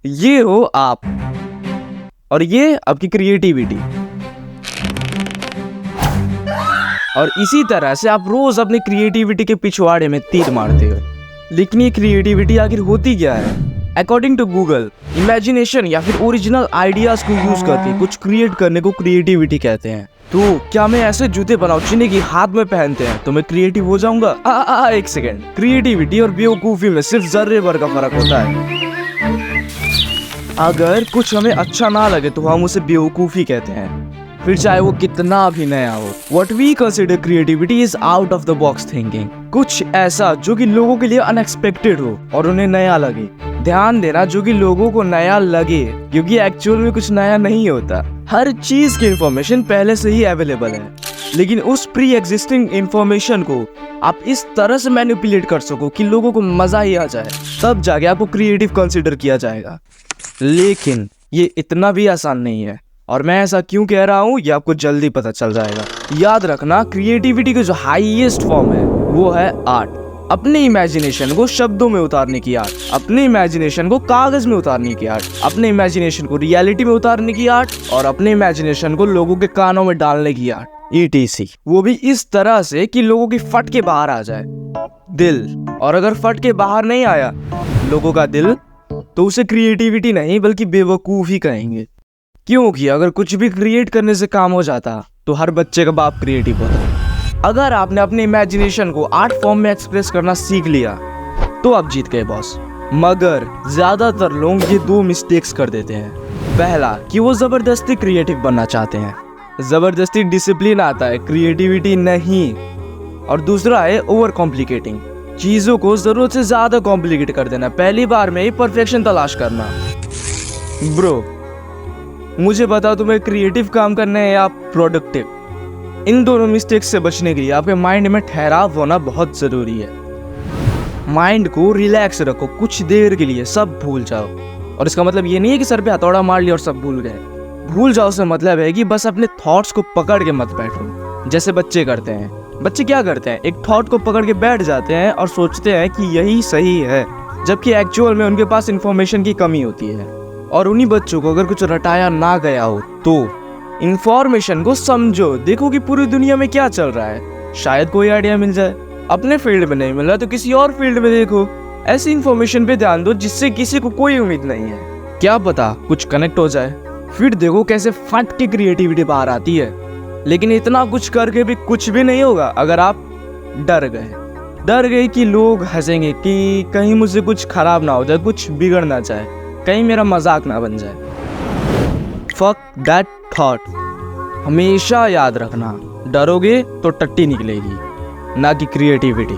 ये हो आप और ये आपकी क्रिएटिविटी। और इसी तरह से आप रोज अपनी क्रिएटिविटी के पिछवाड़े में तीर मारते हो। लेकिन ये क्रिएटिविटी आखिर होती क्या है? अकॉर्डिंग टू गूगल, इमेजिनेशन या फिर ओरिजिनल आइडियाज को यूज करके कुछ क्रिएट करने को क्रिएटिविटी कहते हैं। तो क्या मैं ऐसे जूते बनाऊं जिन्हें कि हाथ में पहनते हैं तो मैं क्रिएटिव हो जाऊंगा? एक सेकेंड, क्रिएटिविटी और बेवकूफी में सिर्फ जर्रे भर का फर्क होता है। अगर कुछ हमें अच्छा ना लगे तो हम उसे बेवकूफी कहते हैं, फिर चाहे वो कितना भी नया हो। What we consider creativity is out of the box thinking, कुछ ऐसा जो कि लोगों के लिए अनएक्सपेक्टेड हो और उन्हें नया लगे। ध्यान देना, जो कि लोगों को नया लगे, क्योंकि एक्चुअल में कुछ नया नहीं होता। हर चीज की इंफॉर्मेशन पहले से ही अवेलेबल है, लेकिन उस प्री एग्जिस्टिंग इंफॉर्मेशन को आप इस तरह से मैनिपुलेट कर सको कि लोगों को मजा ही आ जाए, तब जाके आपको क्रिएटिव कंसिडर किया जाएगा। लेकिन ये इतना भी आसान नहीं है, और मैं ऐसा क्यों कह रहा हूँ ये आपको जल्दी पता चल जाएगा। याद रखना, क्रिएटिविटी का जो हाईएस्ट फॉर्म है वो है आर्ट। अपने इमेजिनेशन को शब्दों में उतारने की आर्ट, अपने इमेजिनेशन को कागज में उतारने की आर्ट, अपने इमेजिनेशन को रियलिटी में उतारने की आर्ट, और अपने इमेजिनेशन को लोगों के कानों में डालने की आर्ट, ETC। वो भी इस तरह से कि लोगों की फट के बाहर आ जाए दिल। और अगर फट के बाहर नहीं आया लोगों का दिल तो उसे क्रिएटिविटी नहीं बल्कि बेवकूफी कहेंगे। क्योंकि अगर कुछ भी क्रिएट करने से काम हो जाता तो हर बच्चे का बाप क्रिएटिव होता। अगर आपने अपने इमेजिनेशन को आर्ट फॉर्म में एक्सप्रेस करना सीख लिया तो आप जीत गए बॉस। मगर ज्यादातर लोग ये दो मिस्टेक्स कर देते हैं। पहला कि वो जबरदस्ती क्रिएटिव बनना चाहते हैं। जबरदस्ती डिसिप्लिन आता है, क्रिएटिविटी नहीं। और दूसरा है ओवर कॉम्प्लिकेटिंग, चीजों को जरूरत से ज्यादा कॉम्प्लिकेट कर देना, पहली बार में ही परफेक्शन तलाश करना। ब्रो, मुझे बताओ तुम्हें क्रिएटिव काम करना है या प्रोडक्टिव? इन दोनों मिस्टेक्स से बचने के लिए आपके माइंड में ठहराव होना बहुत जरूरी है। माइंड को रिलैक्स रखो, कुछ देर के लिए सब भूल जाओ। और इसका मतलब ये नहीं है कि सर पे हथौड़ा मार लिया और सब भूल गए। भूल जाओ से मतलब है कि बस अपने थॉट्स को पकड़ के मत बैठो, जैसे बच्चे करते हैं। बच्चे क्या करते हैं, एक थॉट को पकड़ के बैठ जाते हैं और सोचते हैं कि यही सही है, जबकि एक्चुअल में उनके पास इंफॉर्मेशन की कमी होती है। और उन्हीं बच्चों को अगर कुछ रटाया ना गया हो तो इंफॉर्मेशन को समझो, देखो कि पूरी दुनिया में क्या चल रहा है, शायद कोई आइडिया मिल जाए। अपने फील्ड में नहीं मिल रहा तो किसी और फील्ड में देखो। ऐसी इंफॉर्मेशन पे ध्यान दो जिससे किसी को कोई उम्मीद नहीं है, क्या पता कुछ कनेक्ट हो जाए। फिर देखो कैसे फट के क्रिएटिविटी बाहर आती है। लेकिन इतना कुछ करके भी कुछ भी नहीं होगा अगर आप डर गए कि लोग हंसेंगे, कि कहीं मुझसे कुछ खराब ना हो जाए, कुछ बिगड़ ना जाए, कहीं मेरा मजाक ना बन जाए। Fuck that thought. हमेशा याद रखना, डरोगे तो टट्टी निकलेगी, ना कि क्रिएटिविटी।